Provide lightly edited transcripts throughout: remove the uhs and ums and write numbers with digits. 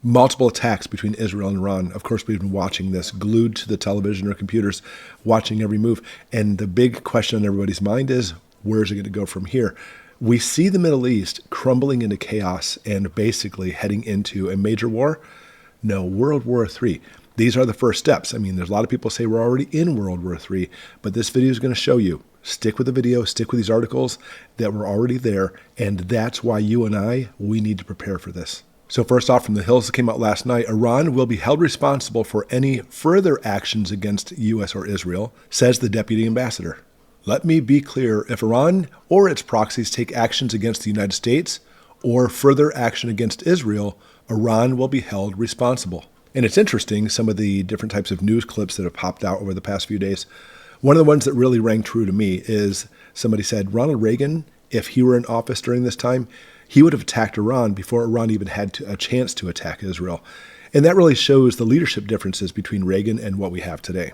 Multiple attacks between Israel and Iran. Of course, we've been watching this, glued to the television or computers, watching every move. And the big question on everybody's mind is, where's it going to go from here? We see the Middle East crumbling into chaos and basically heading into a major war. No, World War III. These are the first steps. I mean, there's a lot of people say we're already in World War III, but this video is going to show you, stick with the video, stick with these articles, that we're already there. And that's why you and I, we need to prepare for this. So first off, from the Hills that came out last night, Iran will be held responsible for any further actions against U.S. or Israel, says the deputy ambassador. Let me be clear, if Iran or its proxies take actions against the United States or further action against Israel, Iran will be held responsible. And it's interesting, some of the different types of news clips that have popped out over the past few days. One of the ones that really rang true to me is somebody said, Ronald Reagan, if he were in office during this time, he would have attacked Iran before Iran even had a chance to attack Israel. And that really shows the leadership differences between Reagan and what we have today.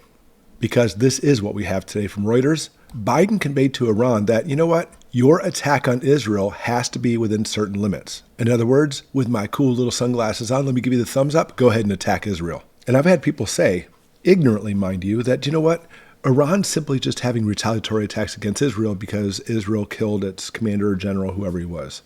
Because this is what we have today from Reuters. Biden conveyed to Iran that, you know what, your attack on Israel has to be within certain limits. In other words, with my cool little sunglasses on, let me give you the thumbs up, go ahead and attack Israel. And I've had people say, ignorantly mind you, that, you know what, Iran's simply just having retaliatory attacks against Israel because Israel killed its commander or general, whoever he was.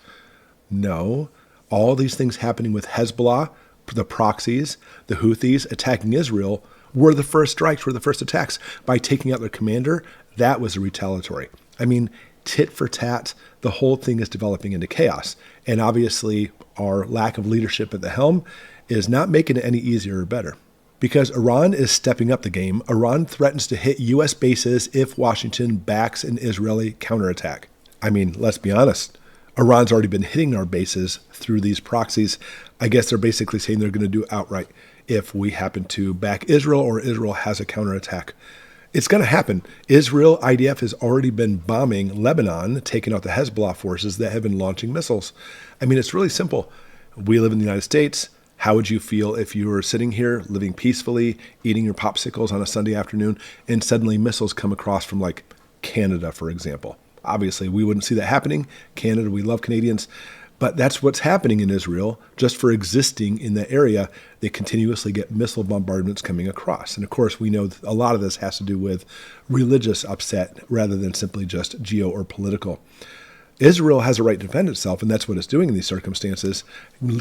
No, all these things happening with Hezbollah, the proxies, the Houthis attacking Israel were the first strikes, were the first attacks. By taking out their commander, that was a retaliatory. I mean, tit for tat, the whole thing is developing into chaos. And obviously, our lack of leadership at the helm is not making it any easier or better. Because Iran is stepping up the game, Iran threatens to hit U.S. bases if Washington backs an Israeli counterattack. I mean, let's be honest. Iran's already been hitting our bases through these proxies. I guess they're basically saying they're going to do outright if we happen to back Israel or Israel has a counterattack. It's going to happen. Israel, IDF has already been bombing Lebanon, taking out the Hezbollah forces that have been launching missiles. I mean, it's really simple. We live in the United States. How would you feel if you were sitting here living peacefully, eating your popsicles on a Sunday afternoon, and suddenly missiles come across from like Canada, for example? Obviously, we wouldn't see that happening. Canada, we love Canadians. But that's what's happening in Israel. Just for existing in that area, they continuously get missile bombardments coming across. And of course, we know that a lot of this has to do with religious upset rather than simply just geo or political. Israel has a right to defend itself, and that's what it's doing in these circumstances,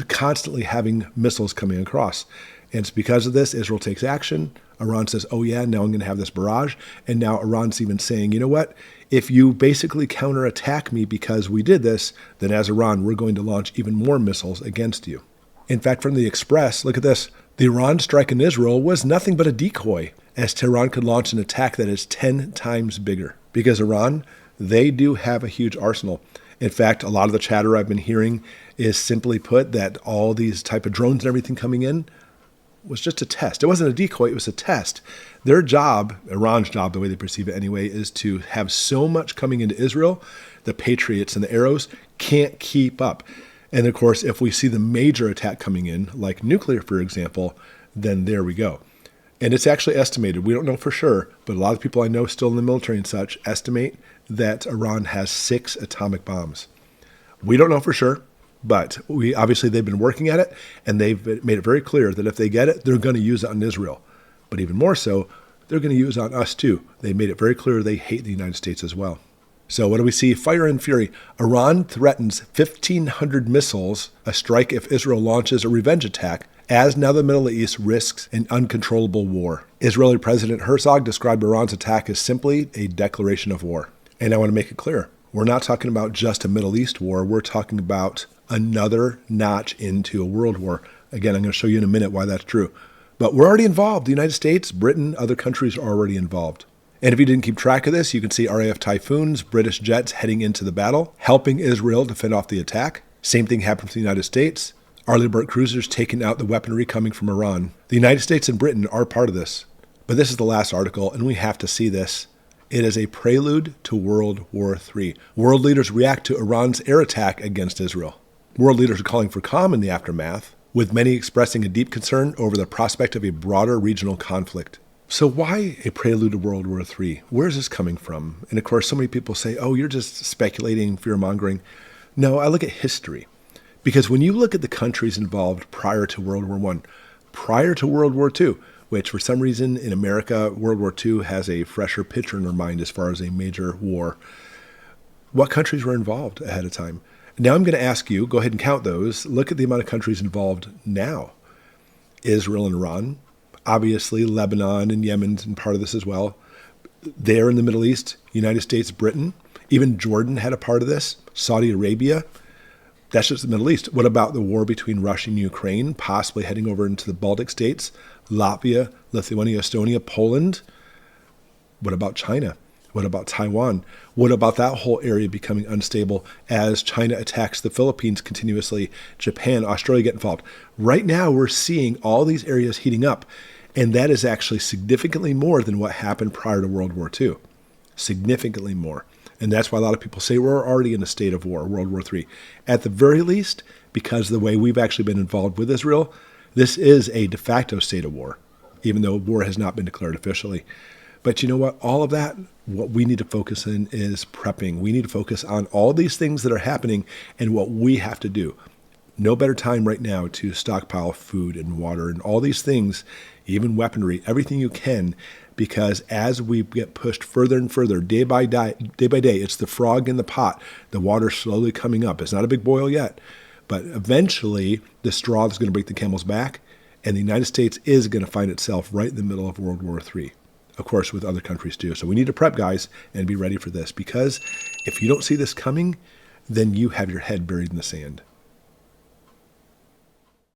constantly having missiles coming across. And it's because of this, Israel takes action. Iran says, oh yeah, now I'm going to have this barrage. And now Iran's even saying, you know what? If you basically counterattack me because we did this, then as Iran, we're going to launch even more missiles against you. In fact, from the Express, look at this. The Iran strike in Israel was nothing but a decoy, as Tehran could launch an attack that is 10 times bigger. Because Iran, they do have a huge arsenal. In fact, a lot of the chatter I've been hearing is simply put that all these type of drones and everything coming in was just a test. It wasn't a decoy, it was a test. Their job, Iran's job, the way they perceive it anyway, is to have so much coming into Israel, the Patriots and the arrows can't keep up. And of course, if we see the major attack coming in, like nuclear, for example, then there we go. And it's actually estimated, we don't know for sure, but a lot of people I know still in the military and such estimate that Iran has 6 atomic bombs. We don't know for sure. But they've been working at it, and they've made it very clear that if they get it, they're going to use it on Israel. But even more so, they're going to use it on us too. They made it very clear they hate the United States as well. So what do we see? Fire and fury. Iran threatens 1,500 missiles, a strike if Israel launches a revenge attack, as now the Middle East risks an uncontrollable war. Israeli President Herzog described Iran's attack as simply a declaration of war. And I want to make it clear. We're not talking about just a Middle East war. We're talking about another notch into a world war. Again, I'm going to show you in a minute why that's true. But we're already involved. The United States, Britain, other countries are already involved. And if you didn't keep track of this, you can see RAF Typhoons, British jets heading into the battle, helping Israel to fend off the attack. Same thing happened to the United States. Arleigh cruisers taking out the weaponry coming from Iran. The United States and Britain are part of this. But this is the last article, and we have to see this. It is a prelude to World War III. World leaders react to Iran's air attack against Israel. World leaders are calling for calm in the aftermath, with many expressing a deep concern over the prospect of a broader regional conflict. So why a prelude to World War III? Where is this coming from? And of course, so many people say, oh, you're just speculating, fear-mongering. No, I look at history. Because when you look at the countries involved prior to World War I, prior to World War II, which for some reason in America, World War II has a fresher picture in our mind as far as a major war, what countries were involved ahead of time? Now I'm going to ask you, go ahead and count those. Look at the amount of countries involved now. Israel and Iran, obviously Lebanon and Yemen's and part of this as well. There in the Middle East, United States, Britain, even Jordan had a part of this, Saudi Arabia. That's just the Middle East. What about the war between Russia and Ukraine, possibly heading over into the Baltic states, Latvia, Lithuania, Estonia, Poland? What about China? What about Taiwan? What about that whole area becoming unstable as China attacks the Philippines continuously, Japan, Australia get involved? Right now, we're seeing all these areas heating up, and that is actually significantly more than what happened prior to World War II. Significantly more. And that's why a lot of people say we're already in a state of war, World War III. At the very least, because of the way we've actually been involved with Israel, this is a de facto state of war, even though war has not been declared officially. But you know what? All of that, what we need to focus in is prepping. We need to focus on all these things that are happening and what we have to do. No better time right now to stockpile food and water and all these things, even weaponry, everything you can, because as we get pushed further and further, day by day, it's the frog in the pot. The water's slowly coming up. It's not a big boil yet, but eventually the straw is going to break the camel's back, and the United States is going to find itself right in the middle of World War III. Of course, with other countries too. So we need to prep, guys, and be ready for this, because if you don't see this coming, then you have your head buried in the sand.